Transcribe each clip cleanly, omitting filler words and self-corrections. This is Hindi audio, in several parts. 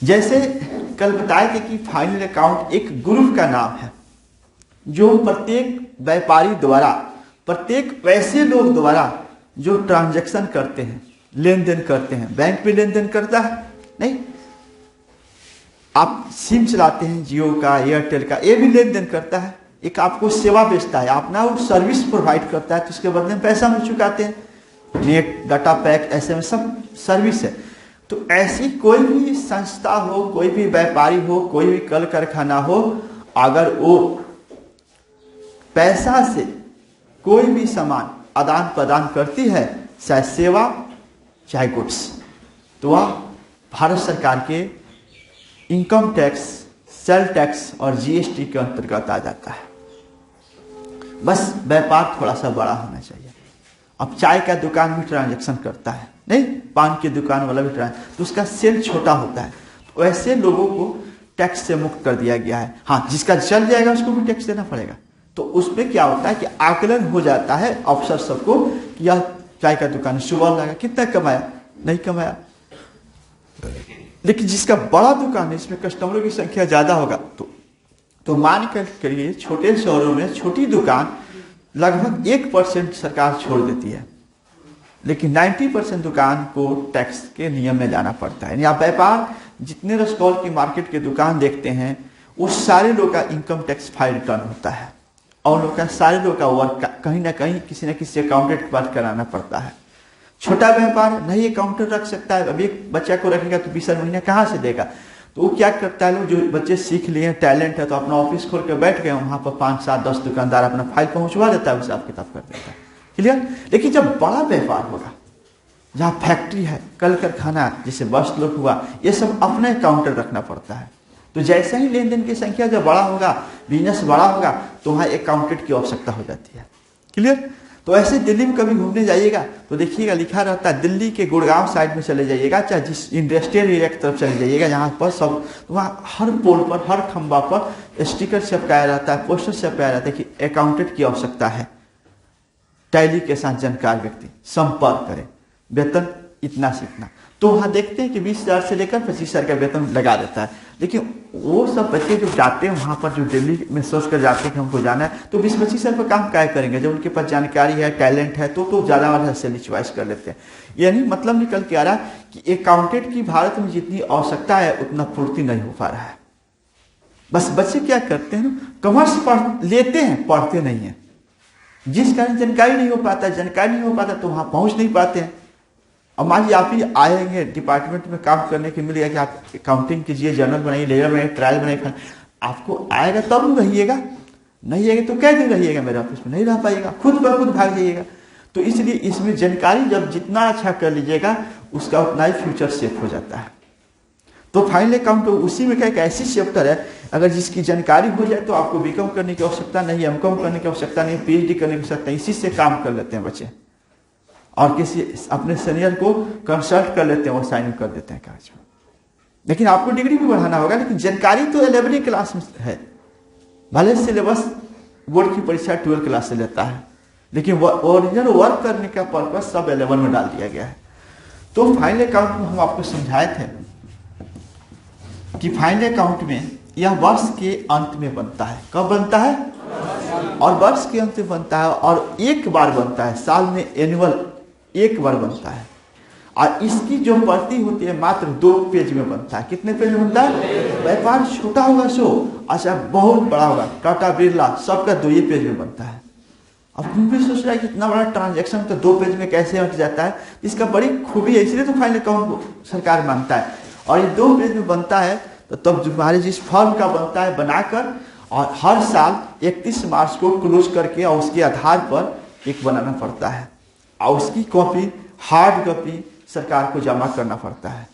जैसे कल बताए थे कि फाइनल अकाउंट एक ग्रुप का नाम है जो प्रत्येक व्यापारी द्वारा, प्रत्येक वैसे लोग द्वारा जो ट्रांजैक्शन करते हैं, लेन देन करते हैं। बैंक भी लेन देन करता है नहीं? आप सिम चलाते हैं जियो का, एयरटेल का, ये भी लेन देन करता है। एक आपको सेवा बेचता है, आप ना वो सर्विस प्रोवाइड करता है तो उसके बदले में पैसा हम चुकाते हैं। नेट, डाटा पैक, SMS सब सर्विस है। तो ऐसी कोई भी संस्था हो, कोई भी व्यापारी हो, कोई भी कल कारखाना हो, अगर वो पैसा से कोई भी सामान आदान प्रदान करती है, चाहे सेवा चाहे गुड्स, तो वह भारत सरकार के इनकम टैक्स, सेल टैक्स और GST के अंतर्गत आ जाता है। बस व्यापार थोड़ा सा बड़ा होना चाहिए। अब चाय का दुकान भी ट्रांजैक्शन करता है नहीं, पान की दुकान वाला भी ट्रांजैक्शन, तो उसका सेल छोटा होता है। तो ऐसे लोगों को टैक्स से मुक्त कर दिया गया है। हाँ, जिसका चल जाएगा उसको भी टैक्स देना पड़ेगा। तो उसमें क्या होता है कि आकलन हो जाता है अफसर सबको कि यह चाय का दुकान सुबह लगा, कितना कमाया, नहीं कमाया। लेकिन जिसका बड़ा दुकान है, इसमें कस्टमरों की संख्या ज्यादा होगा, तो मान कर करिए छोटे शहरों में छोटी दुकान लगभग 1% सरकार छोड़ देती है, लेकिन 90% दुकान को टैक्स के नियम में जाना पड़ता है। आप व्यापार जितने रसगौल की मार्केट के दुकान देखते हैं, वो सारे लोग का इनकम टैक्स फाइल रिटर्न होता है और लोग का सारे लोग का वर्क कहीं ना कहीं किसी न किसी अकाउंटेंट के पास कराना पड़ता है। छोटा व्यापार नहीं अकाउंटेंट रख सकता है। अब एक बच्चा को रखेगा तो 20 महीने कहाँ से देगा? तो वो क्या करता है, लोग जो बच्चे सीख लिए हैं, टैलेंट है, तो अपना ऑफिस खोल के बैठ गए, वहां पर 5, 7, 10 दुकानदार अपना फाइल पहुंचवा देता है, हिसाब किताब कर देता है। क्लियर? लेकिन जब बड़ा व्यापार होगा, जहाँ फैक्ट्री है, कल कारखाना, जैसे बस लोग हुआ, ये सब अपने अकाउंटेंट रखना पड़ता है। तो जैसे ही लेन देन की संख्या जब बड़ा होगा, बिजनेस बड़ा होगा, तो वहाँ अकाउंटेंट की आवश्यकता हो जाती है। क्लियर? तो ऐसे दिल्ली में कभी घूमने जाइएगा तो देखिएगा लिखा रहता है, दिल्ली के गुड़गांव साइड में चले जाइएगा, चाहे जिस इंडस्ट्रियल एरिया की तरफ चले जाइएगा, यहाँ पर सब, तो वहाँ हर पोल पर, हर खंबा पर स्टिकर चिपकाया रहता है, पोस्टर चिपकाया रहता है कि अकाउंटेंट की आवश्यकता है, टैली के साथ जानकार व्यक्ति संपर्क करें, वेतन इतना से इतना। तो वहाँ देखते हैं कि 20,000 से लेकर 25,000 का वेतन लगा देता है। लेकिन वो सब बच्चे जो जाते हैं वहाँ पर, जो दिल्ली में सोच कर जाते हैं कि हमको जाना है, तो 20-25,000 पर काम क्या करेंगे? जब उनके पास जानकारी है, टैलेंट है, तो ज़्यादा वाला सैलरी चॉइस कर लेते हैं। यानी मतलब निकल के आ रहा है कि अकाउंटेंट की भारत में जितनी आवश्यकता है उतना पूर्ति नहीं हो पा रहा है। बस बच्चे क्या करते हैं, कॉमर्स पढ़ लेते हैं, पढ़ते नहीं है, जिस कारण जानकारी नहीं हो पाता, जानकारी नहीं हो पाता तो वहाँ पहुँच नहीं पाते हैं। अब मान लीजिए आप ही आएंगे डिपार्टमेंट में काम करने के, मिलेगा कि आप अकाउंटिंग कीजिए, जर्नल बनाइए, लेजर बनाइए, ट्रायल बनाइए, आपको आएगा तब रहिएगा, नहीं आएगा तो कै दिन रहिएगा मेरे ऑफिस में? नहीं रह पाइएगा, खुद ब खुद भाग जाइएगा। तो इसलिए इसमें जानकारी जब जितना अच्छा कर लीजिएगा उसका उतना ही फ्यूचर सेफ हो जाता है। तो फाइनल अकाउंट उसी में क्या एक ऐसी चैप्टर है, अगर जिसकी जानकारी हो जाए तो आपको बीकॉम करने की आवश्यकता नहीं, MCOM करने की आवश्यकता नहीं, PhD करने की आवश्यकता नहीं, इसी से काम कर लेते हैं बच्चे, और किसी अपने सीनियर को कंसल्ट कर लेते हैं, वो साइन कर देते हैं कागज में। लेकिन आपको डिग्री भी बढ़ाना होगा, लेकिन जानकारी तो 11वीं क्लास में है। भले सिलेबस बोर्ड की परीक्षा 12 क्लास से लेता है, लेकिन ओरिजिनल वर्क करने का पर्पस सब 11 में डाल दिया गया है। तो फाइनल अकाउंट में हम आपको समझाए थे कि फाइनल अकाउंट में यह वर्ष के अंत में बनता है। कब बनता है? और वर्ष के अंत में बनता है, और एक बार बनता है, साल में एनुअल एक बार बनता है। और इसकी जो प्रति होती है मात्र 2 पेज में बनता है। कितने पेज में बनता है? व्यापार छोटा होगा सो, अच्छा बहुत बड़ा होगा, टाटा बिरला सबका 2 ही पेज में बनता है। अब तुम भी सोच रहा है कि इतना बड़ा ट्रांजैक्शन तो 2 पेज में कैसे हट जाता है? इसका बड़ी खूबी है, इसलिए तो फाइनल अकाउंट सरकार मानता है। और ये 2 पेज में बनता है, तो तब तुम्हारे जिस फॉर्म का बनता है बनाकर, और हर साल 31 मार्च को क्लोज करके और उसके आधार पर एक बनाना पड़ता है, और उसकी कॉपी, हार्ड कॉपी सरकार को जमा करना पड़ता है।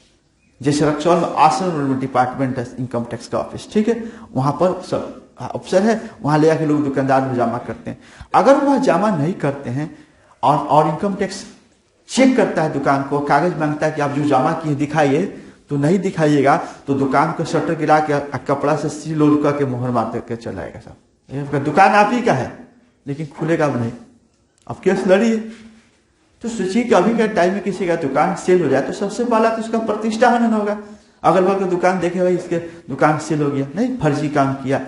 जैसे रक्सौल में आसन डिपार्टमेंट है इनकम टैक्स का ऑफिस, ठीक है, वहां पर सब अफसर है, वहां ले आके लोग दुकानदार में जमा करते हैं। अगर वह जमा नहीं करते हैं और इनकम टैक्स चेक करता है दुकान को, कागज मांगता है कि आप जो जमा किए दिखाइए, तो नहीं दिखाइएगा तो दुकान को शटर गिरा के कपड़ा से सील उड़ के मोहर मार के चला जाएगा। सब दुकान आप ही का है लेकिन खुलेगा नहीं, अब केस लड़िए। तो सोचिए कि अभी के टाइम में किसी का दुकान सेल हो जाए तो सबसे पहला तो उसका प्रतिष्ठा हनन होगा। अगल बगल दुकान देखे भाई इसके दुकान सेल हो गया, नहीं, फर्जी काम किया,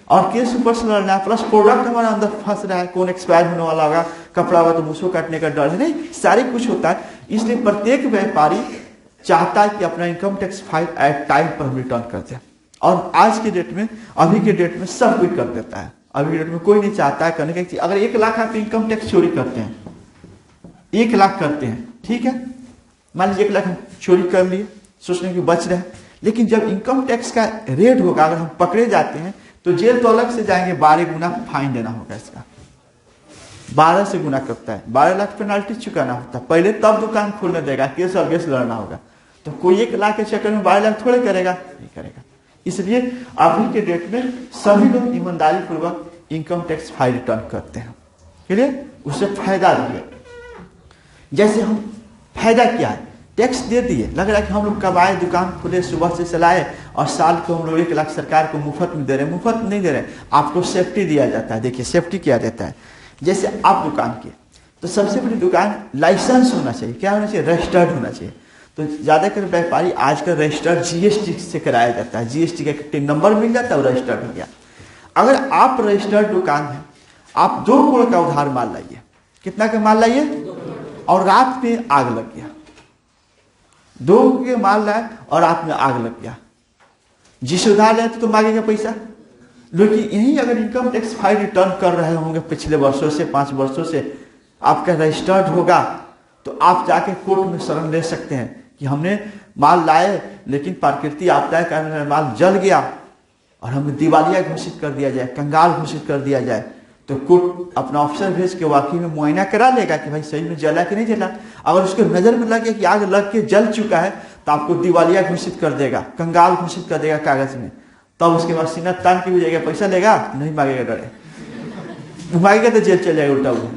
और केस ऊपर से लड़ना है, प्लस प्रोडक्ट हमारा अंदर फंस रहा है, कौन एक्सपायर होने वाला होगा, कपड़ा होगा तो मुझको काटने का डर है, नहीं, सारे कुछ होता है। इसलिए प्रत्येक व्यापारी चाहता है कि अपना income tax file at time पर हम रिटर्न कर दें, और आज के डेट में, अभी के डेट में सब कोई कर देता है। अभी के डेट में कोई नहीं चाहता है करने का। अगर 1 लाख आप इनकम टैक्स चोरी करते हैं, 1 लाख करते हैं, ठीक है, मान लीजिए 1 लाख हम चोरी कर लिए, सोचने की बच रहे हैं, लेकिन जब इनकम टैक्स का रेट होगा, अगर हम पकड़े जाते हैं तो जेल तो अलग से जाएंगे, 12 गुना फाइन देना होगा इसका, 12 से गुना करता है, 12 लाख पेनाल्टी चुकाना होता है पहले, तब दुकान खोलने देगा, केस और केस लड़ना होगा। तो कोई 1 लाख के चक्कर में 12 लाख थोड़े करेगा, नहीं करेगा। इसलिए अभी के डेट में सभी लोग ईमानदारी पूर्वक इनकम टैक्स फाइल रिटर्न करते हैं, क्लियर, उससे फायदा भी है। जैसे हम फायदा क्या है, टैक्स दे दिए, लग रहा है कि हम लोग कब आए, दुकान खुले, सुबह से चलाए, और साल को हम लोग 1 लाख सरकार को मुफ्त में दे रहे हैं। मुफ्त नहीं दे रहे, आपको सेफ्टी दिया जाता है। देखिए सेफ्टी क्या देता है, जैसे आप दुकान के, तो सबसे बड़ी दुकान लाइसेंस होना चाहिए, क्या होना चाहिए, रजिस्टर्ड होना चाहिए। तो ज्यादातर व्यापारी आजकल रजिस्टर्ड जीएसटी से कराया जाता है, जीएसटी का टिन नंबर मिल जाता है, वो रजिस्टर्ड हो गया। अगर आप रजिस्टर्ड दुकान है, आप 2 करोड़ का उधार माल लाइए, कितना का माल लाइए, और रात में आग लग गया, 2 के माल लाए और रात में आग लग गया, जिस उधार लाए तो मांगेगा पैसा। लेकिन यही अगर इनकम टैक्स फाइल रिटर्न कर रहे होंगे पिछले वर्षों से, 5 वर्षों से, आपका रजिस्टर्ड होगा, तो आप जाके कोर्ट में शरण ले सकते हैं कि हमने माल लाए, लेकिन प्राकृतिक आपदा के कारण माल जल गया और हमें दिवालिया घोषित कर दिया जाए, कंगाल घोषित कर दिया जाए। तो कोर्ट अपना ऑफिसर भेज के वाकई में मुआयना करा लेगा कि भाई सही में जला कि नहीं जला। अगर उसके नजर में लगे कि आग लग के जल चुका है, तो आपको दिवालिया घोषित कर देगा, कंगाल घोषित कर देगा कागज में। तब उसके बाद सीना तान के भी जाएगा, पैसा लेगा, नहीं मांगेगा, डरे मांगेगा तो जेल चल जाएगा उल्टा हुआ।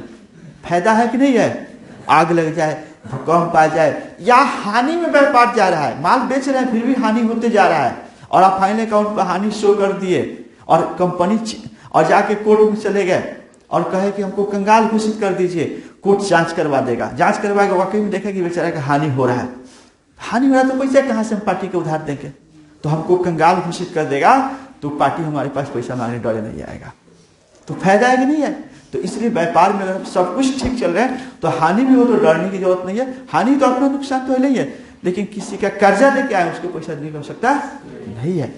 फायदा है कि नहीं है, आग लग जाए, भूकंप आ जाए, या हानि में व्यापार जा रहा है, माल बेच रहे हैं फिर भी हानि होते जा रहा है, और आप फाइनल अकाउंट पर हानि शो कर दिए, और कंपनी और जाके कोर्ट में चले गए और कहे कि हमको कंगाल घोषित कर दीजिए, कोर्ट जांच करवा देगा, जांच करवाएगा, वाकई में देखा कि बेचारा का हानि हो रहा है, हानि हो रहा है, तो पैसा कहाँ से हम पार्टी को उधार देंगे, तो हमको कंगाल घोषित कर देगा, तो पार्टी हमारे पास पैसा मांगने डरे नहीं आएगा। तो फायदा है कि नहीं है। तो इसलिए व्यापार में अगर सब कुछ ठीक चल रहा है तो हानि भी हो तो डरने की जरूरत नहीं है। हानि तो अपना नुकसान तो है, लेकिन किसी का कर्जा लेके आए उसको पैसा नहीं हो सकता नहीं है।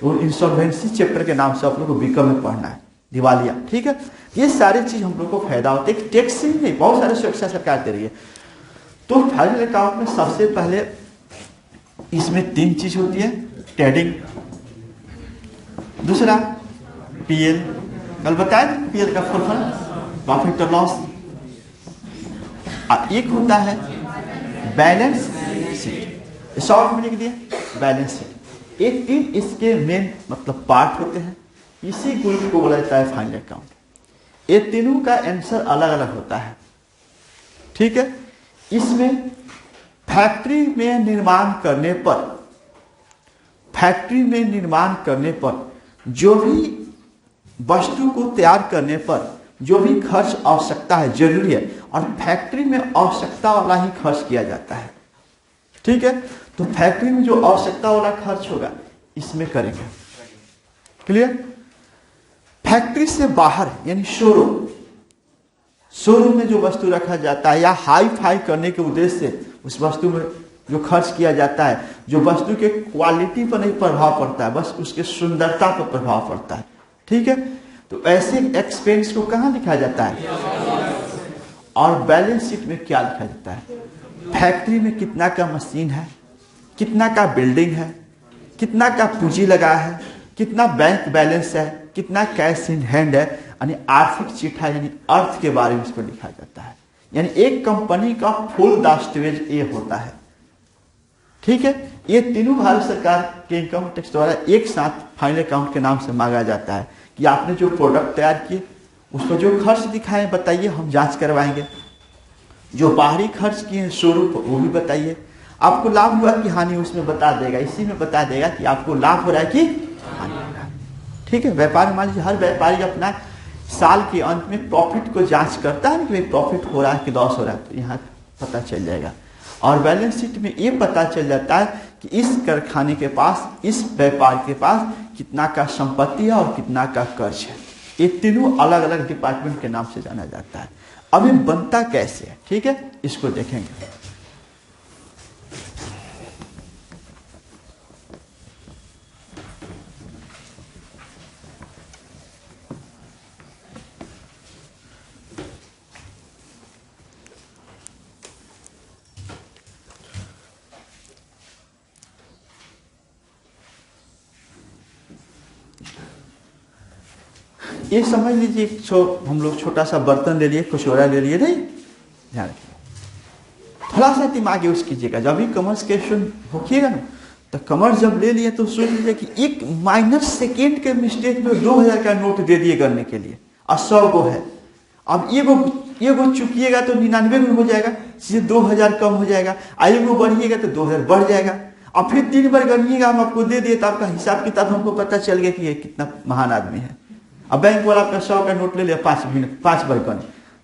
तो इंसॉल्वेंसी चैप्टर के नाम से आप लोग को बीकॉम में पढ़ना है, दिवालिया, ठीक है। ये सारी चीज हम लोग को फायदा होता है, टैक्स ही नहीं, बहुत सारे सुरक्षा सरकार दे रही है। तो फाइनल अकाउंट में सबसे पहले इसमें 3 चीज होती है, ट्रेडिंग, दूसरा पीएल, कल बताया पीएल का फुल फॉर्म प्रॉफिट और लॉस, और एक होता है बैलेंस शीट, शॉर्ट में लिख दिया बैलेंस शीट। एक 3 इसके मेन मतलब पार्ट होते हैं, इसी ग्रुप को बोला जाता है फाइनल अकाउंट। ये तीनों का आंसर अलग अलग होता है, ठीक है। इसमें फैक्ट्री में निर्माण करने पर, फैक्ट्री में निर्माण करने पर जो भी वस्तु को तैयार करने पर जो भी खर्च आवश्यकता है जरूरी है, और फैक्ट्री में आवश्यकता वाला ही खर्च किया जाता है, ठीक है। तो फैक्ट्री में जो आवश्यकता वाला खर्च होगा इसमें करेंगे, क्लियर। फैक्ट्री से बाहर यानी शोरूम, शोरूम में जो वस्तु रखा जाता है या हाई फाई करने के उद्देश्य से उस वस्तु में जो खर्च किया जाता है, जो वस्तु के क्वालिटी पर नहीं प्रभाव पड़ता है, बस उसके सुंदरता पर प्रभाव पड़ता है, ठीक है। तो ऐसे एक्सपेंस को कहां लिखा जाता है, और बैलेंस शीट में क्या लिखा जाता है, फैक्ट्री में कितना का मशीन है, कितना का बिल्डिंग है, कितना का पूंजी लगा है, कितना बैंक बैलेंस है, कितना कैश इन हैंड है, यानी आर्थिक चिट्ठा यानी अर्थ के बारे में इसको लिखा जाता है। यानी एक कंपनी का फुल दस्तावेज ये होता है, ठीक है। ये तीनों भारत सरकार के इनकम टैक्स द्वारा एक साथ फाइनल अकाउंट के नाम से मांगा जाता है कि आपने जो प्रोडक्ट तैयार किए उसको जो खर्च दिखाए बताइए, हम जांच करवाएंगे। जो बाहरी खर्च किए हैं शोरूम पर वो भी बताइए। आपको लाभ हुआ कि हानि उसमें बता देगा, इसी में बता देगा कि आपको लाभ हो रहा है कि हानि हो रहा है, ठीक है। व्यापार मान लीजिए हर व्यापारी अपना साल के अंत में प्रॉफिट को जांच करता है कि भाई प्रॉफिट हो रहा है कि लॉस हो रहा है, तो यहाँ पता चल जाएगा। और बैलेंस शीट में ये पता चल जाता है कि इस कारखाने के पास, इस व्यापार के पास कितना का संपत्ति है और कितना का कर्ज है। ये तीनों अलग अलग डिपार्टमेंट के नाम से जाना जाता है। अब ये बनता कैसे है, ठीक है, इसको देखेंगे। ये समझ लीजिए हम लोग छोटा सा बर्तन ले लिए, कचौरा ले लिए, नहीं ध्यान रखिए, थोड़ा सा दिमाग यूज कीजिएगा। जब भी कॉमर्स के स्टूडेंट होकिएगा ना, तो कॉमर्स जब ले लिए तो सोच लीजिए कि एक माइनर सेकेंड के मिस्टेक में 2000 का नोट दे दिए करने के लिए, और 100 गो है। अब ये गो चुकिएगा तो 99 में हो जाएगा, सीधे 2000 कम हो जाएगा। आयु को बढ़िएगा तो 2000 बढ़ जाएगा। अब फिर 3 बार गनिएगा, हम आपको दे दिए तो आपका हिसाब किताब हमको पता चल गया कि ये कितना महान आदमी है। अब बैंक वाला आपका 100 का नोट ले लिया, 5 बार गन,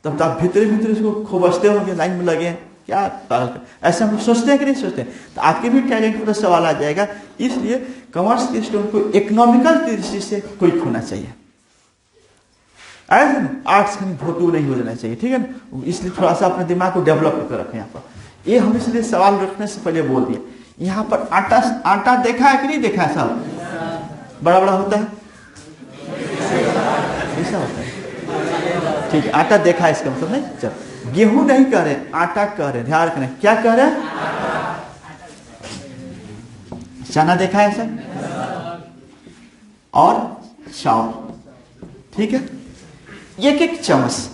तब तो आप भीतर उसको खोबसते होंगे, लाइन में लगे क्या ऐसा हम सोचते हैं कि नहीं सोचते हैं? तो आपके भी टैलेंट पर सवाल आ जाएगा। इसलिए कॉमर्स के स्टूडेंट को इकोनॉमिकल दृष्टि से कोई होना चाहिए, आर्ट्स में भोटू नहीं हो जाना चाहिए, ठीक है ना। इसलिए थोड़ा सा अपने दिमाग को डेवलप कर रखें। यहाँ पर ये हम इसलिए सवाल रखने से पहले बोल दिए। यहाँ पर आटा देखा है कि नहीं देखा है? साहब बड़ा बड़ा होता है, ऐसा होता है, ठीक है। आटा देखा है इसका मतलब नहीं। चल, गेहूं नहीं कह रहे, आटा कह रहे, ध्यान रखना। क्या कह रहे? चना देखा है सर, और चावल, ठीक है। एक चम्मच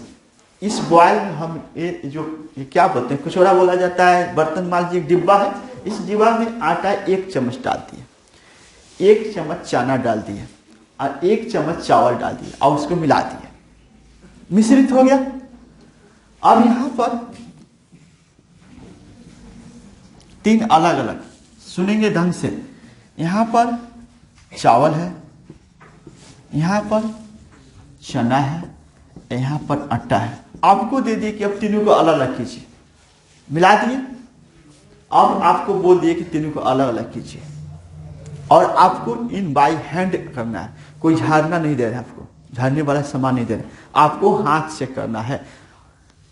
इस बॉयल में हम ये क्या बोलते हैं, कचौड़ा बोला जाता है, बर्तन मान लीजिए एक डिब्बा है, इस डिब्बा में आटा 1 चम्मच डाल दिए, 1 चम्मच चना डाल दिए, और 1 चम्मच चावल डाल दिए, और उसको मिला दिए, मिश्रित हो गया। अब यहां पर 3 अलग अलग, सुनेंगे ढंग से, यहां पर चावल है, यहां पर चना है, यहां पर आटा है। आपको दे दिए कि अब तीनों को अलग अलग कीजिए, मिला दिए। अब आपको बोल दिए कि तीनों को अलग अलग कीजिए, और आपको इन बाई हैंड करना है। कोई झाड़ना नहीं दे रहा है, आपको झाड़ने वाला सामान नहीं दे रहा, आपको हाथ से करना है।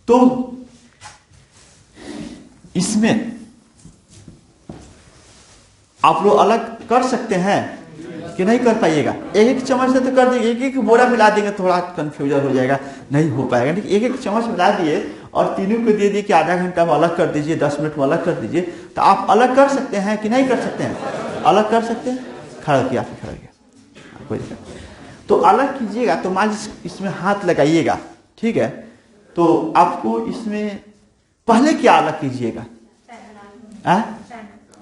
तो इसमें आप लोग अलग कर सकते हैं कि नहीं कर पाइएगा? एक चम्मच से तो कर देंगे, एक बोरा मिला देंगे, थोड़ा कंफ्यूजन हो जाएगा, नहीं हो पाएगा। लेकिन एक चम्मच मिला दिए और तीनों को दे दिए कि आधा घंटा में अलग कर दीजिए, 10 मिनट में अलग कर दीजिए, तो आप अलग कर सकते हैं कि नहीं कर सकते हैं? अलग कर सकते हैं। खड़ा किया, फिर खड़ा किया, कोई दिक्कत। तो अलग कीजिएगा तो मान इसमें हाथ लगाइएगा, ठीक है। तो आपको इसमें पहले क्या अलग कीजिएगा?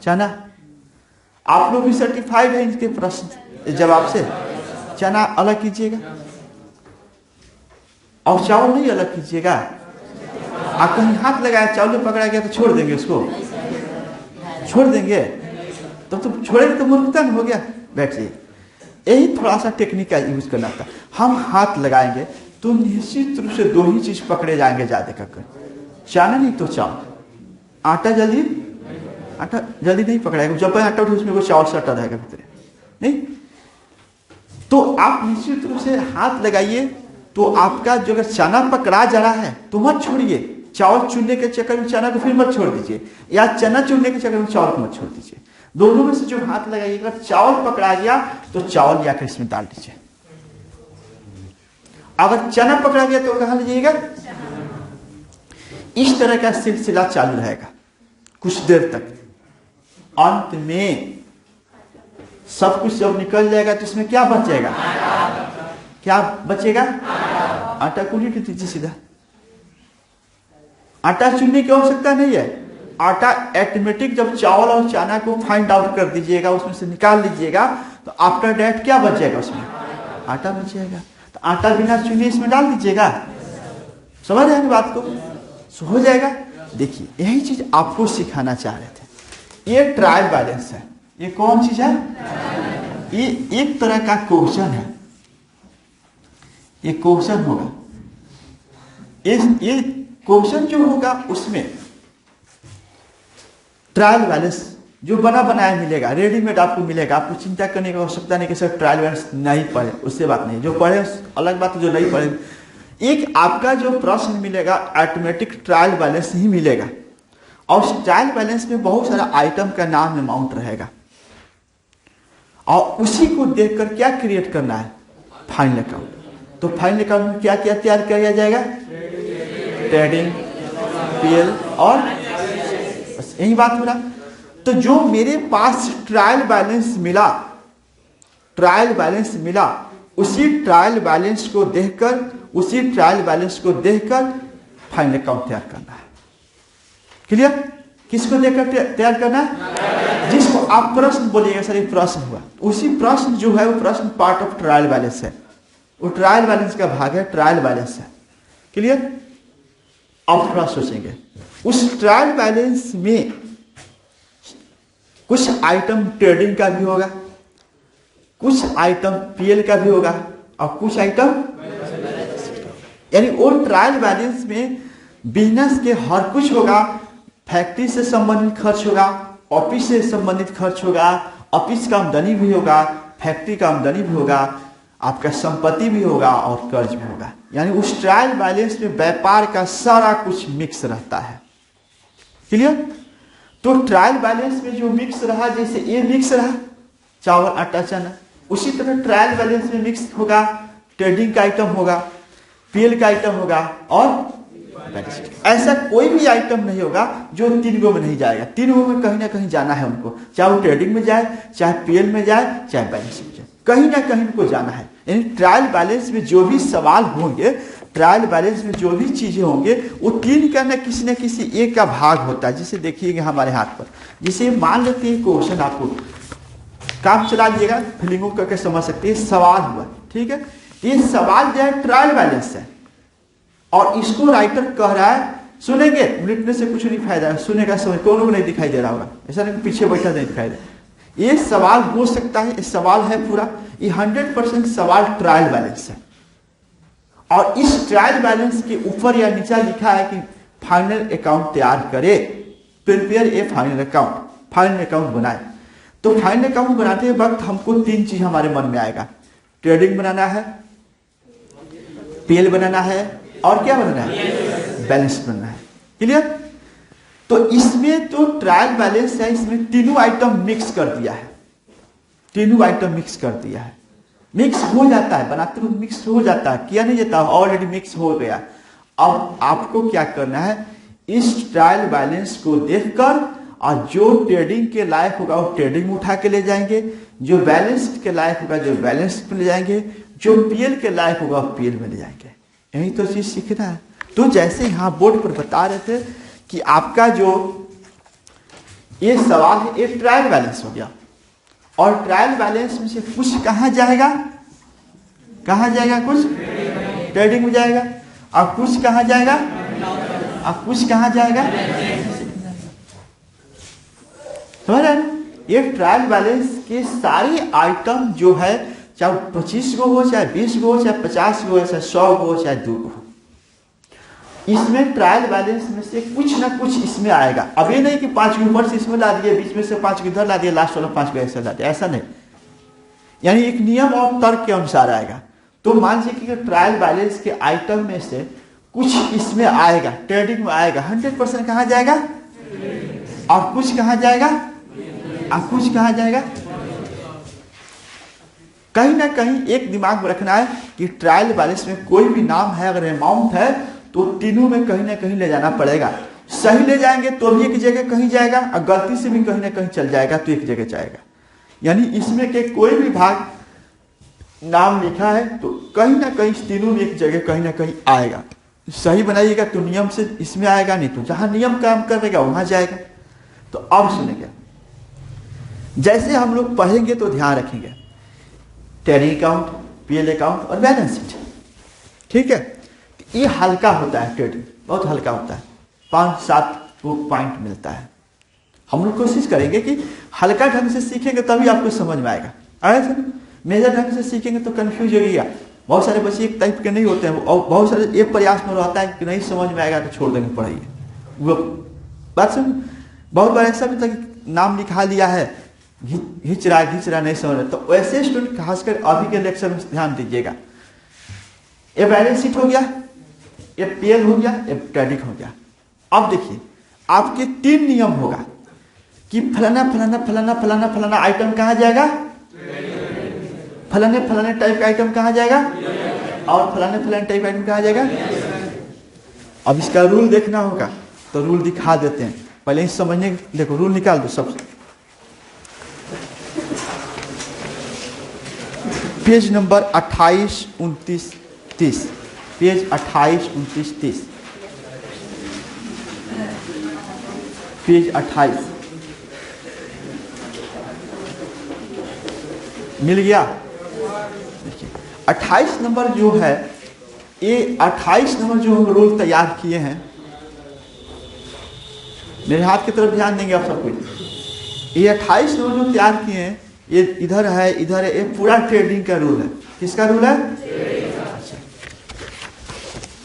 चना। आप लोग भी सर्टिफाइड है इनके प्रश्न जवाब से। चना अलग कीजिएगा, और चावल नहीं अलग कीजिएगा। आप कहीं हाथ लगाया, चावल पकड़ा गया तो छोड़ देंगे, उसको छोड़ देंगे, तो छोड़ेंगे तो मूर्खता हो गया। बैठिए, यही थोड़ा सा टेक्निक का यूज करना था। हम हाथ लगाएंगे तो निश्चित रूप से 2 ही चीज पकड़े जाएंगे ज्यादा करके, चना नहीं तो चावल। आटा जल्दी नहीं पकड़ाएगा, जब आटा उठे उसमें कोई चावल सटा रहेगा भीतर, नहीं। तो आप निश्चित रूप से हाथ लगाइए, तो आपका जो अगर चना पकड़ा जा रहा है तो मत छोड़िए। चावल चुनने के चक्कर में चना को फिर मत छोड़ दीजिए, या चना चुनने के चक्कर में चावल को मत छोड़ दीजिए। दोनों में से जो हाथ लगाइएगा, चावल पकड़ा गया तो चावल जाकर इसमें डाल दीजिए। अगर चना पकड़ा गया तो कहां लीजिएगा? इस तरह का सिलसिला चालू रहेगा कुछ देर तक। अंत में सब कुछ जब निकल जाएगा तो इसमें क्या बच जाएगा? क्या बचेगा? आटा को उलट दीजिए सीधा। आटा चुनने की आवश्यकता नहीं है। आटा ऑटोमेटिक जब चावल और चना को फाइंड आउट कर दीजिएगा, उसमें से निकाल लीजिएगा, तो आफ्टर दैट क्या बच जाएगा? उसमें आटा बच जाएगा। तो आटा बिना चुने इसमें डाल दीजिएगा। समझ रहे हैं बात को? हो जाएगा। देखिए, यही चीज आपको सिखाना चाह रहे थे। ये ट्रायल बैलेंस है। ये कौन चीज है? ये एक तरह का क्वेश्चन है। ये क्वेश्चन होगा। ये क्वेश्चन जो होगा उसमें ट्रायल बैलेंस जो बना बनाया मिलेगा, रेडीमेड आपको मिलेगा, आपको चिंता करने की आवश्यकता नहीं कि सर ट्रायल बैलेंस नहीं पढ़े, उससे बात नहीं। जो पढ़े अलग बात है, जो नहीं पढ़े, एक आपका जो प्रश्न मिलेगा ऑटोमेटिक ट्रायल बैलेंस ही मिलेगा। और उस ट्रायल बैलेंस में बहुत सारा आइटम का नाम अमाउंट रहेगा, और उसी को देखकर क्या क्रिएट करना है, फाइनल अकाउंट। तो फाइनल अकाउंट में क्या क्या तैयार किया जाएगा, ट्रेडिंग, पीएल, और बस यही बात हो रहा। तो जो मेरे पास ट्रायल बैलेंस मिला, ट्रायल बैलेंस मिला, उसी ट्रायल बैलेंस को देखकर फाइनल अकाउंट तैयार करना है। क्लियर? किसको देखकर तैयार करना है, जिसको आप प्रश्न बोलिएगा सर ये प्रश्न हुआ, उसी प्रश्न जो है वो प्रश्न पार्ट ऑफ ट्रायल बैलेंस है, वो ट्रायल बैलेंस का भाग है, ट्रायल बैलेंस है। क्लियर? आप थोड़ा सोचेंगे, उस ट्रायल बैलेंस में कुछ आइटम ट्रेडिंग का भी होगा, कुछ आइटम पीएल का भी होगा, और कुछ आइटम, यानी वो ट्रायल बैलेंस में बिजनेस के हर कुछ होगा। फैक्ट्री से संबंधित खर्च होगा, ऑफिस से संबंधित खर्च होगा, ऑफिस का आमदनी भी होगा, फैक्ट्री का आमदनी भी होगा, आपका संपत्ति भी होगा, और कर्ज भी होगा। यानी उस ट्रायल बैलेंस में व्यापार का सारा कुछ मिक्स रहता है। क्लियर? तो ट्रायल बैलेंस में जो मिक्स रहा, जैसे ये मिक्स रहा चावल आटा चना, उसी तरह ट्रायल बैलेंस में मिक्स होगा, ट्रेडिंग का आइटम होगा, पीएल का आइटम होगा, और ऐसा कोई भी आइटम नहीं होगा जो तीनों में नहीं जाएगा। तीनों में कहीं ना कहीं जाना है उनको, चाहे वो ट्रेडिंग में जाए, चाहे पीएल में जाए, चाहे बैलेंस में जाए, कहीं ना कहीं उनको जाना है। यानी ट्रायल बैलेंस में जो भी सवाल होंगे, ट्रायल बैलेंस में जो भी चीजें होंगे, वो तीन का न किसी एक का भाग होता है। जिसे देखिएगा हमारे हाथ पर, जिसे मान लेते हैं क्वेश्चन, आपको काम चला लीजिएगा, फीलिंगों करके समझ सकते हैं, सवाल हुआ, ठीक है। ये सवाल जो है ट्रायल बैलेंस है, और इसको राइटर कह रहा है, सुनेंगे लिखने से कुछ नहीं फायदा है, सुनेगा समझ, कोनो को नहीं दिखाई दे रहा होगा, ऐसा नहीं पीछे बैठा नहीं दिखाई दे। ये सवाल हो सकता है, ये सवाल है पूरा, ये 100% सवाल ट्रायल बैलेंस है। और इस ट्रायल बैलेंस के ऊपर या नीचे लिखा है कि फाइनल अकाउंट तैयार करे, prepare A final account, final account बनाए। तो फाइनल अकाउंट बनाते वक्त हमको तीन चीज हमारे मन में आएगा, ट्रेडिंग बनाना है, पीएल बनाना है, और क्या बनाना है, बैलेंस बनाना है। क्लियर? तो इसमें तो ट्रायल बैलेंस है, इसमें तीनों आइटम मिक्स कर दिया है, तीनों आइटम मिक्स कर दिया है, मिक्स हो जाता है, बनाते हुए मिक्स हो जाता है, किया नहीं जाता, ऑलरेडी मिक्स हो गया। अब आपको क्या करना है, इस ट्रायल बैलेंस को देखकर, और जो ट्रेडिंग के लायक होगा वो ट्रेडिंग उठा के ले जाएंगे, जो बैलेंस के लायक होगा जो बैलेंस में ले जाएंगे, जो पीएल के लायक होगा पीएल में ले जाएंगे। यही तो चीज सीखना है। तो जैसे यहाँ बोर्ड पर बता रहे थे कि आपका जो ये सवाल है, ये ट्रायल बैलेंस हो गया, और ट्रायल बैलेंस में से कुछ कहाँ जाएगा, कहाँ जाएगा, कुछ ट्रेडिंग में जाएगा, और कुछ कहाँ जाएगा, और कुछ कहाँ जाएगा, समझ रहे हैं? ये ट्रायल बैलेंस के सारी आइटम जो है, चाहे 25 गो हो, चाहे 20 गो हो, चाहे 50 गो हो, चाहे 100 गो हो, चाहे 2 गो हो, इसमें ट्रायल बैलेंस में से कुछ ना कुछ इसमें आएगा। अब ये नहीं कि 5 गो ऊपर से इसमें ला दिए, बीच में से 5 गो इधर ला दिए, लास्ट वाला 5 गो ऐसा ला दिया, ऐसा नहीं। यानी एक नियम और तर्क के अनुसार आएगा। तो मान लीजिए कि ट्रायल बैलेंस के आइटम में से कुछ इसमें आएगा, ट्रेडिंग में आएगा, 100% कहाँ जाएगा, और कुछ कहाँ जाएगा, और कुछ कहाँ जाएगा। कहीं ना कहीं एक दिमाग में रखना है कि ट्रायल बैलेंस में कोई भी नाम है, अगर अमाउंट है, तो तीनों में कहीं ना कहीं ले जाना पड़ेगा। सही ले जाएंगे तो भी एक जगह कहीं जाएगा, और गलती से भी कहीं ना कहीं चल जाएगा तो एक जगह जाएगा। यानी इसमें के कोई भी भाग नाम लिखा है तो कहीं ना कहीं तीनों में एक जगह कहीं ना कहीं आएगा। सही बनाइएगा तो नियम से इसमें आएगा, नहीं तो जहां नियम काम करेगा वहां जाएगा। तो अब सुनेंगे, जैसे हम लोग पढ़ेंगे तो ध्यान रखेंगे, ट्रेडिंग अकाउंट, पीएल अकाउंट और बैलेंस शीट, ठीक है। ये हल्का होता है, ट्रेडिंग बहुत हल्का होता है, 5-7 पॉइंट मिलता है। हम लोग कोशिश करेंगे कि हल्का ढंग से सीखेंगे तभी आपको समझ में आएगा। ऐसा मेजर ढंग से सीखेंगे तो कंफ्यूज होगा। बहुत सारे बच्चे एक टाइप के नहीं होते हैं, और बहुत सारे एक प्रयास में रहता है कि नहीं समझ में आएगा तो छोड़ देंगे पढ़ाइए। वो बात सुन, बहुत बार ऐसा भी था कि नाम लिखा लिया है, घिंच रहा नहीं समझ रहा, तो वैसे स्टूडेंट खासकर अभी के लेक्चर में ध्यान दीजिएगा। ये बैलेंस शीट हो गया, ये पीएल हो गया, ये ट्रेडिंग हो गया। अब देखिए आपके 3 नियम होगा कि फलाना फलाना फलाना फलाना फलाना आइटम कहाँ जाएगा, फलाने फलाने टाइप का आइटम कहाँ जाएगा, और फलाने फलाने टाइप का आइटम कहाँ जाएगा। अब इसका रूल देखना होगा, तो रूल दिखा देते हैं, पहले ही समझने। देखो रूल निकाल दो सबसे, पेज नंबर 28, 29, 30, पेज 28, 29, 30, पेज 28 मिल गया। देखिए 28 नंबर जो है, ये 28 नंबर जो हम रूल तैयार किए हैं, मेरे हाथ की तरफ ध्यान देंगे आप सब कुछ। ये 28 नंबर जो तैयार किए हैं, ये इधर है, इधर है, ये पूरा ट्रेडिंग का रूल है। किसका रूल है? अच्छा,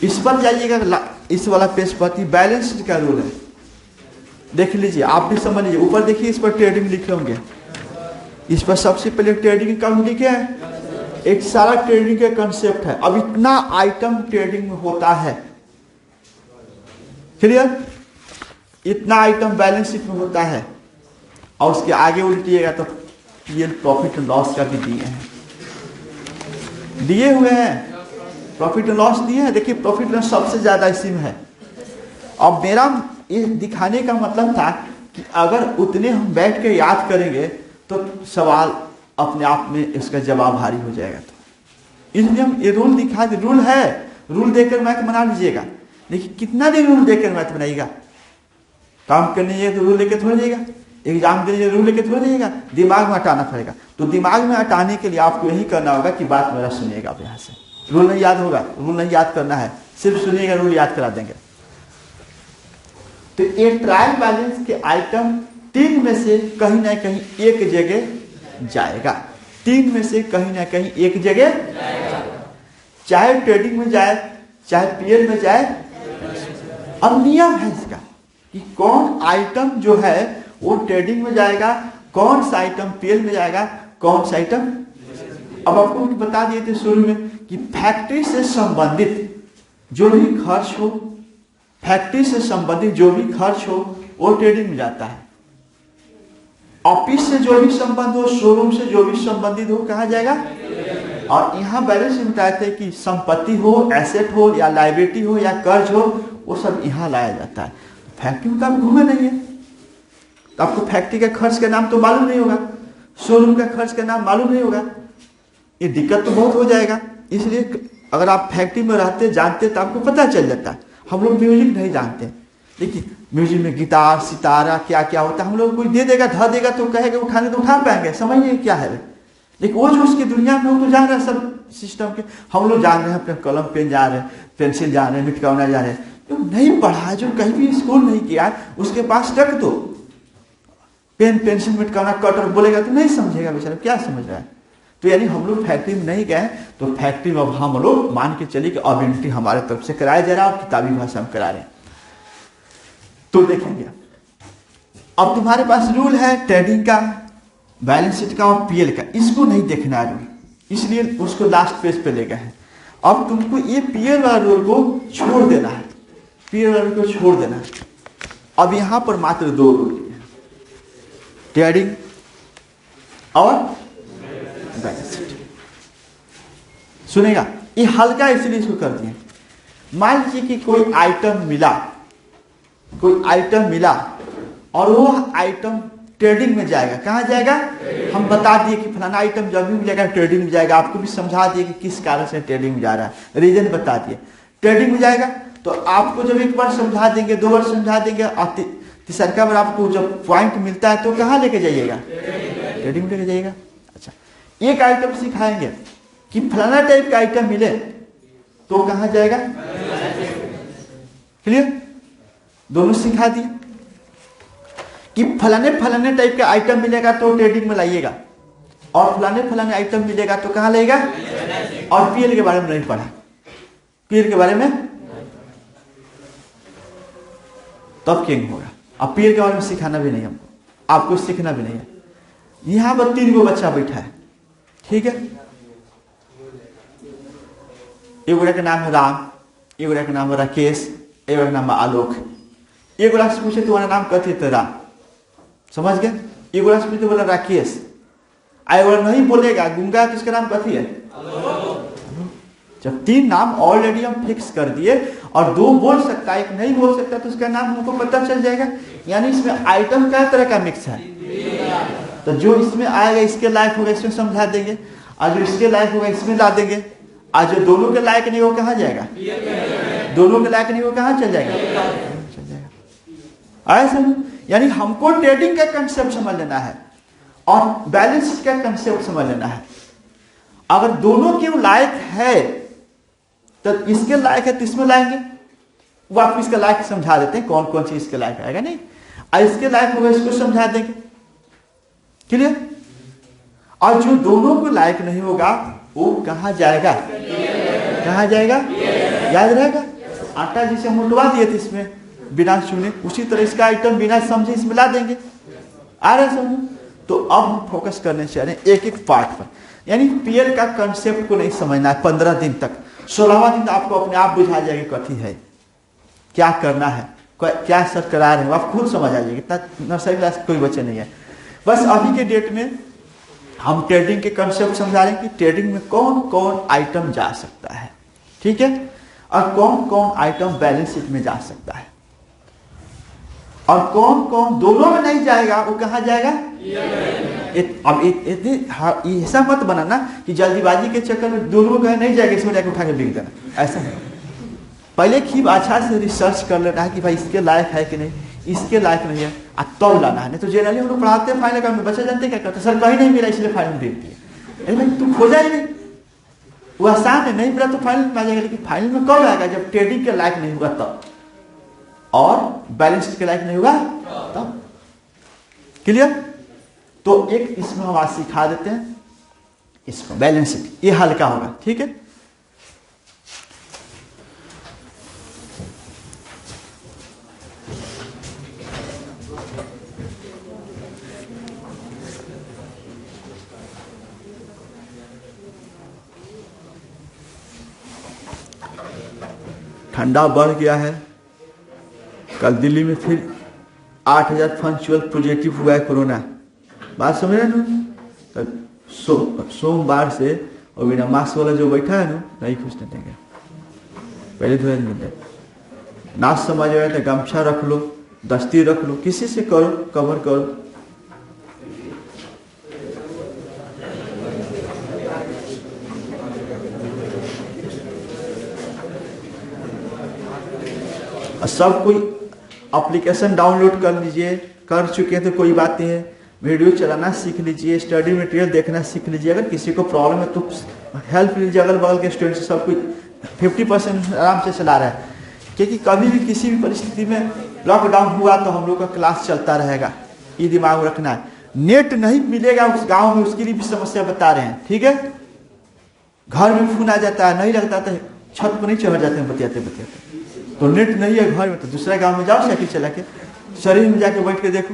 इस पर जाइएगा, इस वाला पेज पर बैलेंस शीट का रूल है, देख लीजिए, आप भी समझ लीजिए। ऊपर देखिए, इस पर ट्रेडिंग लिखे होंगे, इस पर सबसे पहले ट्रेडिंग का लिखे है, एक सारा ट्रेडिंग का कंसेप्ट है। अब इतना आइटम ट्रेडिंग में होता है, क्लियर? इतना आइटम बैलेंस शीट में होता है, और उसके आगे उल्टिएगा तो ये प्रॉफिट एंड लॉस का भी दिए हुए हैं, प्रॉफिट एंड लॉस दिए हैं। देखिए प्रॉफिट एंड लॉस सबसे ज्यादा इसी में है। अब मेरा ये दिखाने का मतलब था कि अगर उतने हम बैठ के याद करेंगे तो सवाल अपने आप में इसका जवाब भारी हो जाएगा। तो इसलिए हम ये रूल दिखा दे, रूल है, रूल देकर मैथ बना लीजिएगा। देखिए कितना दिन रूल देकर मैथ बनाइएगा, काम करने जाइए तो रूल लेके थोड़ा जाइएगा, एग्जाम देने रूल लेके थोड़ा जाइएगा, दिमाग में हटाना पड़ेगा। तो दिमाग में हटाने के लिए आपको यही करना होगा कि बात मेरा सुनिएगा। आप यहाँ से रूल नहीं याद होगा, रूल नहीं याद करना है, सिर्फ सुनिएगा, रूल याद करा देंगे। तो ये ट्रायल बैलेंस के आइटम 3 में से कहीं ना कहीं एक जगह जाएगा, 3 में से कहीं ना कहीं एक जगह, चाहे ट्रेडिंग में जाए चाहे पीएल में जाए। अब नियम है इसका कि कौन आइटम जो है वो ट्रेडिंग में जाएगा, कौन सा आइटम पीएल में जाएगा, कौन सा आइटम। अब आपको बता दिए थे शुरू में कि फैक्ट्री से संबंधित जो भी खर्च हो, फैक्ट्री से संबंधित जो भी खर्च हो वो ट्रेडिंग में जाता है। ऑफिस से जो भी संबंध हो, शोरूम से जो भी संबंधित हो, कहाँ जाएगा। और यहाँ बैलेंस में बताए थे कि संपत्ति हो, एसेट हो या लायबिलिटी हो या कर्ज हो, वो सब यहाँ लाया जाता है। फैक्ट्री में तो आप घूमे नहीं है, तो आपको फैक्ट्री के खर्च का नाम तो मालूम नहीं होगा, शोरूम का खर्च का नाम मालूम नहीं होगा, ये दिक्कत तो बहुत हो जाएगा। इसलिए अगर आप फैक्ट्री में रहते जानते तो आपको पता चल जाता है। हम लोग म्यूजिक नहीं जानते, देखिए म्यूजिक में गिटार सितारा क्या क्या होता है, हम लोग कोई दे देगा धा देगा तो कहेगा उठाने तो उठा पाएंगे, समझिए क्या है। लेकिन वो जो उसकी दुनिया में वो तो जान रहा है सब सिस्टम के। हम लोग जान रहे हैं अपने कलम पेन जा रहे हैं, पेंसिल जा रहे हैं, मिटकाना जा रहे हैं। जो नहीं पढ़ा, जो कहीं भी स्कूल नहीं किया, उसके पास रख दो पेन पेंसिल मिटकाना कटर, बोलेगा तो नहीं समझेगा बेचारा, क्या समझ रहा है। तो यानी हम लोग फैक्ट्री में नहीं गए, तो फैक्ट्री में हम लोग मान के चलिए कि अब एंट्री हमारे तरफ से कराया जा रहा है और किताबी भाषा में करा रहे हैं। तो देखेंगे अब तुम्हारे पास रूल है ट्रेडिंग का, बैलेंस शीट का और पीएल का, इसको नहीं देखना है रूल, इसलिए उसको लास्ट पेज पे ले गए हैं। अब तुमको ये पीएल वाला रूल को छोड़ देना है, पीएल वाला रूल को छोड़ देना है। अब यहां पर मात्र 2 रूल है, ट्रेडिंग और बैलेंस शीट। सुनेगा, ये हल्का इसलिए इसको कर दिए। मान लीजिए कि कोई आइटम मिला और वो आइटम ट्रेडिंग में जाएगा, कहाँ जाएगा। हम बता दिए कि फलाना आइटम जब भी मिलेगा ट्रेडिंग में जाएगा, आपको भी समझा दिए कि किस कारण से ट्रेडिंग में जा रहा है, रीजन बता दिए। ट्रेडिंग में जाएगा तो आपको जब एक बार समझा देंगे, 2 बार समझा देंगे, और तीसरा बार आपको जब पॉइंट मिलता है तो कहाँ लेके जाइएगा, ट्रेडिंग में लेके जाइएगा। अच्छा, एक आइटम सिखाएंगे कि फलाना टाइप का आइटम मिले तो कहाँ जाएगा, क्लियर। दोनों सिखा दिए कि फलाने टाइप का आइटम मिलेगा तो ट्रेडिंग में लाइएगा, और फलाने आइटम मिलेगा तो कहाँ लाइएगा। और पीएल के बारे में नहीं पढ़ा, पीएल के बारे में तब किंग होगा। अब पीएल के बारे में सिखाना भी नहीं हमको, आपको सीखना भी नहीं है। यहाँ पर 3 गो बच्चा बैठा है, ठीक है। एगोड़ा का नाम है राम, एगोड़ा का नाम है राकेश, एगोड़ा का नाम है आलोक। एगोड़ा से पूछे तुम्हारा नाम कथी है? राम, समझ गए। एगोड़ा से पूछे बोला राकेश, एगोड़ा नहीं बोलेगा, गूंगा, किसका नाम कथी है? जब 3 नाम ऑलरेडी हम फिक्स कर दिए और 2 बोल सकता है, 1 नहीं बोल सकता, तो उसका नाम हमको पता चल जाएगा। यानी इसमें आइटम क्या तरह का मिक्स है, तो जो इसमें आएगा इसके लायक होगा इसमें समझा देंगे, और जो इसके लायक होगा इसमें ला देंगे, और जो दोनों के लायक नहीं हो कहाँ जाएगा? दोनों के लायक नहीं हो कहाँ चल जाएगा? चल जाएगा। ऐसा यानी हमको ट्रेडिंग का कंसेप्ट समझ लेना है और बैलेंस का कंसेप्ट समझ लेना है। अगर दोनों के लायक है तो इसके लायक है तो इसमें लाएंगे, वो आपको इसका लायक समझा देते हैं कौन कौन चीज इसके लायक आएगा, नहीं, और इसके लायक होगा इसको समझा देंगे, क्लियर। और जो दोनों को लायक नहीं होगा वो कहां जाएगा? कहां जाएगा? याद रहेगा। आटा जिसे हम उठवा दिए थे इसमें बिना चुने, उसी तरह इसका आइटम बिना समझे इसमें ला देंगे। आ रहा है समझ? तो अब हम फोकस करने चाह रहे हैं एक एक पार्ट पर। यानी पीएल का कंसेप्ट को नहीं समझना है 15 दिन तक। 16वां दिन आपको अपने आप बुझा जाएगा कथी है, क्या करना है, क्या सर करा रहे हैं, आप खुद समझ आ जाएगी। इतना नर्सरी क्लास कोई बच्चे नहीं है। बस अभी के डेट में हम ट्रेडिंग के कंसेप्ट समझा रहे हैं कि ट्रेडिंग में कौन कौन आइटम जा सकता है, ठीक है, और कौन कौन आइटम बैलेंस शीट में जा सकता है, और कौन कौन दोनों में नहीं जाएगा वो कहां जाएगा? अब ऐसा मत बनाना कि जल्दीबाजी के चक्कर में दोनों में नहीं जाएगा, इसमें जाकर उठा के बिक देना, ऐसा नहीं। पहले खूब अच्छा से रिसर्च कर लेना है कि भाई इसके लायक है कि नहीं, इसके लायक नहीं है, तब लाना है। नहीं तो जनरली हम लोग पढ़ाते हैं फाइनल में, बच्चे जानते क्या करते हैं, सर कहीं नहीं मिला इसलिए फाइनल दे दिए। अरे भाई तुम खोजा ही नहीं, वो आसान है, नहीं मिला तो फाइनल में आ जाएगा। लेकिन फाइनल में कब आएगा? जब ट्रेडिंग के लायक नहीं होगा तब, और बैलेंस के लायक नहीं होगा तब, क्लियर। तो एक इसमें हम आज सिखा देते हैं, इसको बैलेंस शीट, ये हल्का होगा, ठीक है। ठंडा बढ़ गया है, कल दिल्ली में फिर 8000 पंक्चुअल पॉजिटिव हुआ है कोरोना, बात समझ रहे ना। सोमवार से और बिना मास्क वाला जो बैठा है ना, नहीं घुसने देंगे। पहले तो ना समझ आए तो गमछा रख लो, दस्ती रख लो, किसी से करो, कवर करो। सब कोई एप्लीकेशन डाउनलोड कर लीजिए, कर चुके हैं तो कोई बात नहीं है, वीडियो चलाना सीख लीजिए, स्टडी मटेरियल देखना सीख लीजिए। अगर किसी को प्रॉब्लम है तो हेल्प लीजिए, अगल बगल के स्टूडेंट से। सब कोई 50% आराम से चला रहा है, क्योंकि कभी भी किसी भी परिस्थिति में लॉकडाउन हुआ तो हम लोग का क्लास चलता रहेगा, ये दिमाग में रखना है। नेट नहीं मिलेगा उस गाँव में, उसके लिए भी समस्या बता रहे हैं, ठीक है। घर में फोन आ जाता है, नहीं लगता तो छत पर नहीं चढ़ जाते हैं बतियाते बतियाते। तो नेट नहीं है घर में तो दूसरे गांव में जाओ साइकिल चला के, शरीर में जाके बैठ के देखो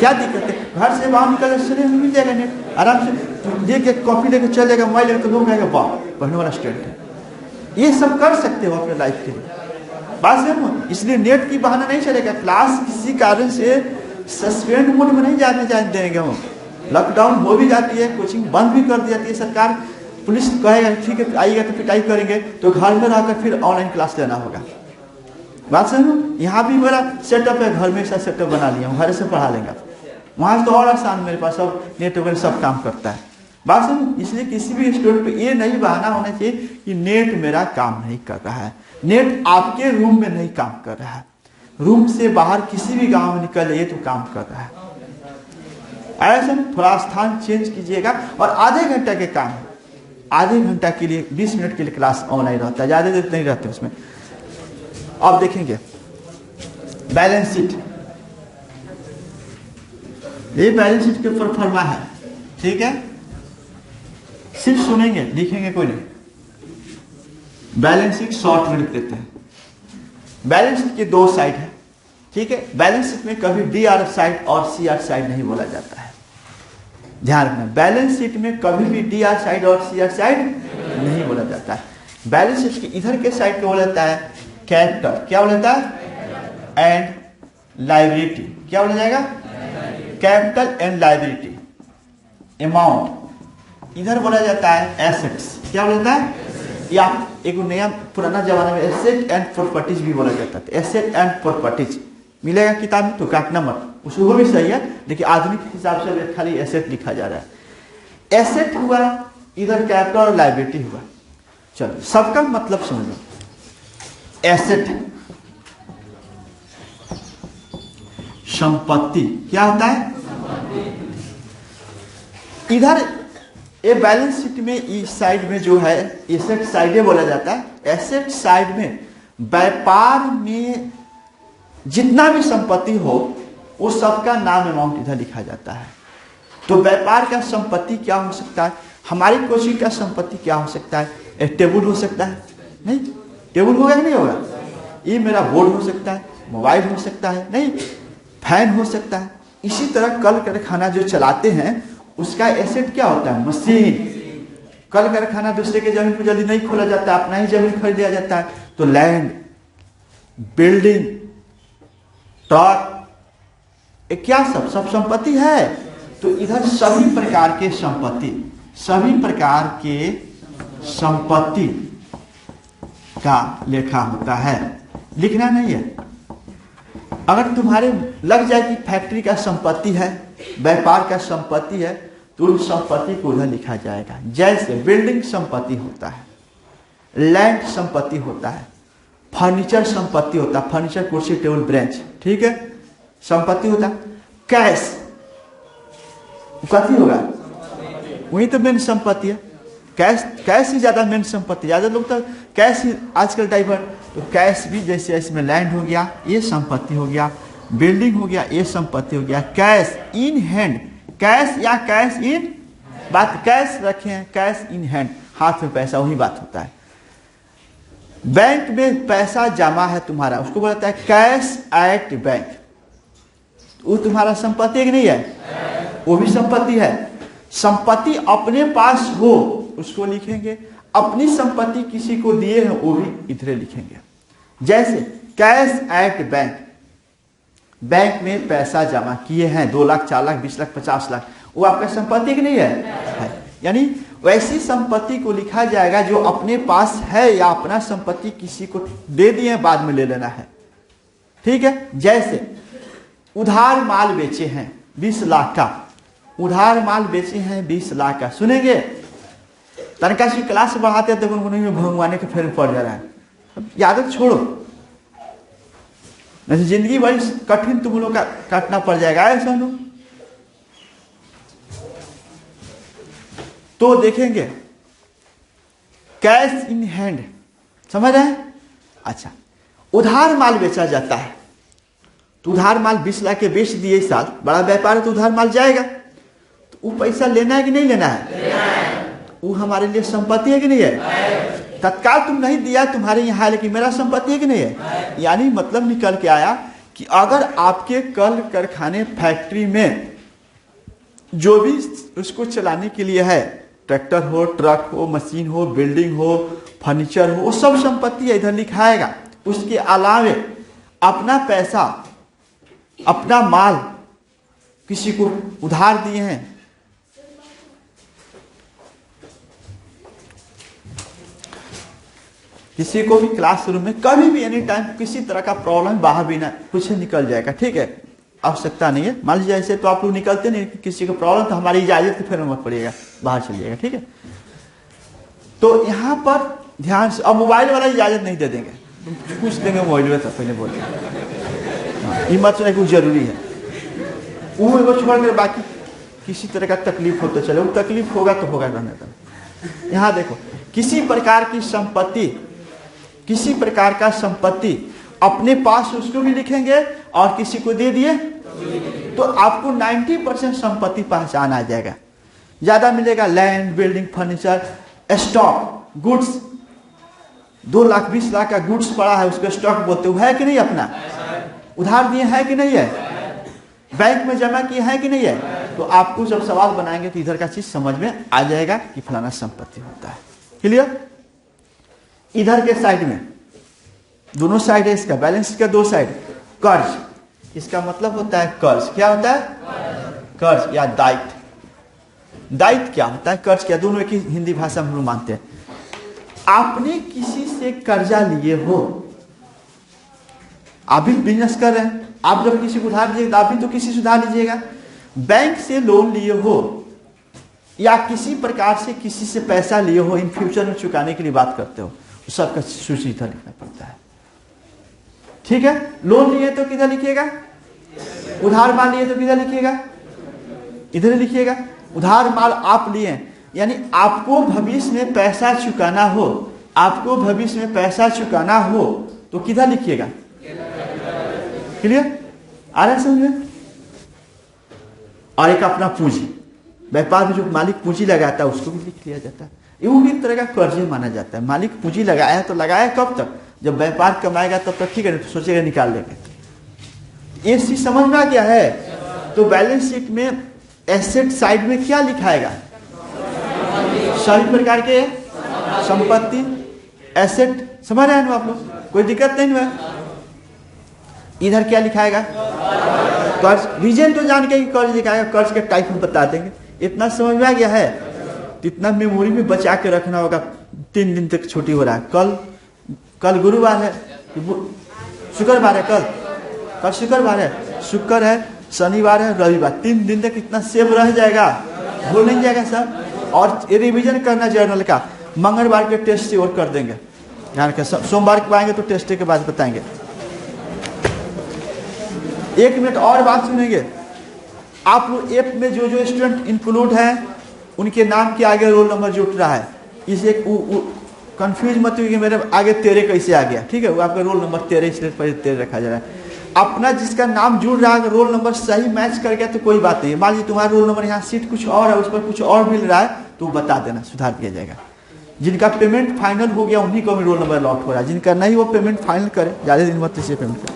क्या दिक्कत है। घर से बाहर निकल शरीर में मिल जाएगा नेट आराम से, लेके कॉपी लेके चलेगा, मोबाइल लेके, तो लोग कहेगा वाह पढ़ने वाला स्टूडेंट है। ये सब कर सकते हो अपने लाइफ के लिए, बात है। इसलिए नेट की बहाना नहीं चलेगा। क्लास किसी कारण से सस्पेंड मोड में नहीं जाने देंगे हम। लॉकडाउन हो भी जाती है, कोचिंग बंद भी कर दी जाती है सरकार, पुलिस कहेगा ठीक है आइएगा तो पिटाई करेंगे, तो घर में रहकर फिर ऑनलाइन क्लास लेना होगा। बात समझो। यहाँ भी मेरा सेटअप है, घर में ऐसा सेटअप बना लिया हूँ, घर से पढ़ा लेंगे। वहाँ तो और आसान, मेरे पास सब नेट वगैरह सब काम करता है। बात समझो। इसलिए किसी भी स्टूडेंट पे ये नहीं बहाना होना चाहिए कि नेट मेरा काम नहीं कर रहा है। नेट आपके रूम में नहीं काम कर रहा है, रूम से बाहर किसी भी गाँव में निकल जाइए तो काम कर रहा है। ऐसे थोड़ा स्थान चेंज कीजिएगा। और आधे घंटे के काम, आधे घंटा के लिए 20 मिनट के लिए क्लास ऑनलाइन रहता है, ज़्यादा देर नहीं रहते उसमें। अब देखेंगे बैलेंस शीट, ये बैलेंस शीट के ऊपर फरमा है, ठीक है। सिर्फ सुनेंगे, लिखेंगे कोई नहीं। बैलेंस शीट शॉर्ट में लिख देते हैं। बैलेंस शीट की 2 साइड है, ठीक है। बैलेंस शीट में कभी डी आर साइड और सी आर साइड नहीं बोला जाता है, ध्यान रखना। बैलेंस शीट में कभी भी डी आर साइड और सी आर साइड नहीं बोला जाता है। बैलेंस शीट के इधर के साइड को बोला जाता है कैपिटल, क्या बोला जाता है, एंड लायबिलिटी, क्या बोला जाएगा, कैपिटल एंड लायबिलिटी। अमाउंट इधर बोला जाता है एसेट्स, क्या बोला जाता है, या एक नया पुराना जमाने में एसेट एंड प्रॉपर्टीज भी बोला जाता था। एसेट एंड प्रॉपर्टीज मिलेगा किताब में तो काटना मत, उसको भी सही है, लेकिन आधुनिक हिसाब से खाली एसेट लिखा जा रहा है। एसेट हुआ, इधर कैपिटल और लायबिलिटी हुआ। चलो सबका मतलब समझ लो। एसेट संपत्ति, क्या होता है, इधर ये बैलेंस शीट में इस साइड में जो है एसेट साइड बोला जाता है। एसेट साइड में व्यापार में जितना भी संपत्ति हो वो सबका नाम अमाउंट इधर लिखा जाता है। तो व्यापार का संपत्ति क्या हो सकता है, हमारी कोचिंग का संपत्ति क्या हो सकता है, एक टेबल हो सकता है, नहीं टेबल होगा कि नहीं होगा, ये मेरा बोर्ड हो सकता है, मोबाइल हो सकता है, नहीं फैन हो सकता है। इसी तरह कल कारखाना जो चलाते हैं उसका एसेट क्या होता है, मशीन। कल कारखाना दूसरे के जमीन पर जल्दी नहीं खोला जाता, अपना ही जमीन खरीद लिया जाता है। तो लैंड, बिल्डिंग, ट्रक, क्या सब संपत्ति है। तो इधर सभी प्रकार के संपत्ति, सभी प्रकार के संपत्ति का लेखा होता है, लिखना नहीं है। अगर तुम्हारे लग जाए कि फैक्ट्री का संपत्ति है, व्यापार का संपत्ति है, तो उन संपत्ति को उधर लिखा जाएगा। जैसे बिल्डिंग संपत्ति होता है, लैंड संपत्ति होता है, फर्नीचर संपत्ति होता है, फर्नीचर कुर्सी टेबल ब्रेंच, ठीक है, संपत्ति होता है। कैश कथी होगा, वही तो मेन संपत्ति है। कैश ही ज्यादा मेन संपत्ति, ज्यादा लोग तो कैश ही आजकल डाइवर्ट। तो कैश भी जैसे इसमें लैंड हो गया, ये संपत्ति हो गया, बिल्डिंग हो गया, ये संपत्ति हो गया। कैश इन हैंड, कैश या कैश इन, बात कैश रखे हैं, कैश इन हैंड, हाथ में पैसा, वही बात होता है। बैंक में पैसा जमा है तुम्हारा, उसको बोलता है कैश एट बैंक। वो तुम्हारा संपत्ति है कि नहीं है, वो भी संपत्ति है। संपत्ति अपने पास हो उसको लिखेंगे, अपनी संपत्ति किसी को दिए हैं वो भी इधर लिखेंगे। जैसे कैश एट बैंक, बैंक में पैसा जमा किए हैं, 2 लाख, 4 लाख, 20 लाख, 50 लाख, वो आपका संपत्ति कि नहीं है। यानी वैसी संपत्ति को लिखा जाएगा जो अपने पास है या अपना संपत्ति किसी को दे दिए, बाद में ले लेना है, ठीक है। जैसे उधार माल बेचे हैं 20 लाख का, उधार माल बेचे हैं 20 लाख का, सुनेंगे तनका सी क्लास बढ़ाते हैं तो में भगवाने के फेर पड़ जा रहा है। अब आदत छोड़ो, नहीं जिंदगी बड़ी कठिन तुम लोग का काटना पड़ जाएगा ऐसा लोग। तो देखेंगे कैश इन हैंड, समझ रहे हैं। अच्छा, उधार माल बेचा जाता है, तो उधार माल 20 लाख के बेच दिए इस साल, बड़ा व्यापार है तो उधार माल जाएगा, तो वो पैसा लेना है कि नहीं लेना है, वो हमारे लिए संपत्ति है कि नहीं है। तत्काल तुम नहीं दिया तुम्हारे यहाँ, लेकिन मेरा संपत्ति है कि नहीं है। यानी मतलब निकल के आया कि अगर आपके कल कारखाने फैक्ट्री में जो भी उसको चलाने के लिए है, ट्रैक्टर हो, ट्रक हो, मशीन हो, बिल्डिंग हो, फर्नीचर हो, वो सब संपत्ति है, इधर लिखाएगा। उसके अलावे अपना पैसा, अपना माल किसी को उधार दिए हैं, किसी को भी क्लासरूम में कभी भी एनी टाइम किसी तरह का प्रॉब्लम, बाहर भी ना कुछ निकल जाएगा, ठीक है, आवश्यकता नहीं है। मान लीजिए ऐसे तो आप लोग निकलते नहीं, किसी को प्रॉब्लम तो हमारी इजाजत के फिर मत पड़िएगा, बाहर चलिएगा, ठीक है। तो यहाँ पर ध्यान से, अब मोबाइल वाला इजाजत नहीं दे देंगे, कुछ देंगे मोबाइल में, तो पहले बोले ये मत सुनना कुछ जरूरी है, वो छोड़ कर बाकी किसी तरह का तकलीफ हो तो चले, वो तकलीफ होगा तो होगा, रहने का। यहाँ देखो, किसी प्रकार की संपत्ति, किसी प्रकार का संपत्ति अपने पास, उसको भी लिखेंगे, और किसी को दे दिए तो आपको 90% संपत्ति पहचान आ जाएगा। ज्यादा मिलेगा land, building, furniture, stock, goods. 2 lakh 20 lakh का गुड्स पड़ा है, उसको स्टॉक बोलते हो, है कि नहीं अपना, उधार दिए हैं कि नहीं है, बैंक में जमा किए हैं कि नहीं है। तो आपको जब सवाल बनाएंगे तो इधर का चीज समझ में आ जाएगा कि फलाना संपत्ति होता है। क्लियर। इधर के साइड में दोनों साइड है इसका, बैलेंस का 2 साइड। कर्ज, इसका मतलब होता है कर्ज। क्या होता है? कर्ज या दायित्व। दायित्व क्या होता है, कर्ज क्या, दोनों एक ही हिंदी भाषा में हम लोग मानते हैं। आपने किसी से कर्जा लिए हो, आप भी बिजनेस कर रहे हैं, आप जब किसी को उधार लीजिएगा आप भी तो किसी से उधार लीजिएगा। बैंक से लोन लिए हो या किसी प्रकार से किसी से पैसा लिए हो, इन फ्यूचर में चुकाने के लिए बात करते हो, सबका सूची इधर लिखना पड़ता है। ठीक है। लोन लिए तो किधर लिखिएगा, उधार माल लिए तो किधर लिखिएगा, इधर लिखिएगा। उधार माल आप लिए, यानी आपको भविष्य में पैसा चुकाना हो, आपको भविष्य में पैसा चुकाना हो तो किधर लिखिएगा। क्लियर, आ रहा है समझ में। और एक अपना पूंजी, व्यापार में जो मालिक पूंजी लगाता है उसको भी लिख लिया जाता है। ये भी एक तरह का कर्ज माना जाता है। मालिक पूंजी लगाया तो लगाया कब तक, जब व्यापार कमाएगा तब तक ठीक है, तो सोचेगा निकाल लेंगे। ये चीज समझ में आ गया है। तो बैलेंस शीट में एसेट साइड में क्या लिखाएगा, सभी प्रकार के संपत्ति एसेट। समझ रहे हैं आप लोग, कोई दिक्कत नहीं है। इधर क्या लिखाएगा, कर्ज। रीजन तो जान के कर्ज लिखाएगा, कर्ज के टाइप हम बता देंगे। इतना समझ में आ गया है तो इतना मेमोरी में बचा के रखना होगा। 3 दिन तक छुट्टी हो रहा है। कल गुरुवार है, शुक्रवार है, कल शुक्रवार है, शुक्र है, शनिवार है, रविवार, 3 दिन तक इतना सेव रह जाएगा, भूल नहीं जाएगा सब। और रिवीजन करना जर्नल का, मंगलवार के टेस्ट से और कर देंगे। ध्यान रखें, सोमवार को आएंगे तो टेस्ट के बाद बताएंगे। 1 मिनट और बात सुनेंगे। आप लोग ऐप में जो जो स्टूडेंट इंक्लूड हैं उनके नाम के आगे रोल नंबर जुट रहा है। इसे कंफ्यूज मत हुई कि मेरे आगे 13 कैसे आ गया। ठीक है, वो आपका रोल नंबर 13 इसलिए 13 रखा जा रहा है। अपना जिसका नाम जुड़ रहा है, रोल नंबर सही मैच कर गया तो कोई बात नहीं है। मान लीजिए तुम्हारा रोल नंबर यहाँ सीट कुछ और है, उस पर कुछ और मिल रहा है तो बता देना, सुधार दिया जाएगा। जिनका पेमेंट फाइनल हो गया उन्हीं को भी रोल नंबर अलॉट हो रहा है। जिनका नहीं वो पेमेंट फाइनल करे, ज़्यादा दिन मत इसे पेमेंट करें।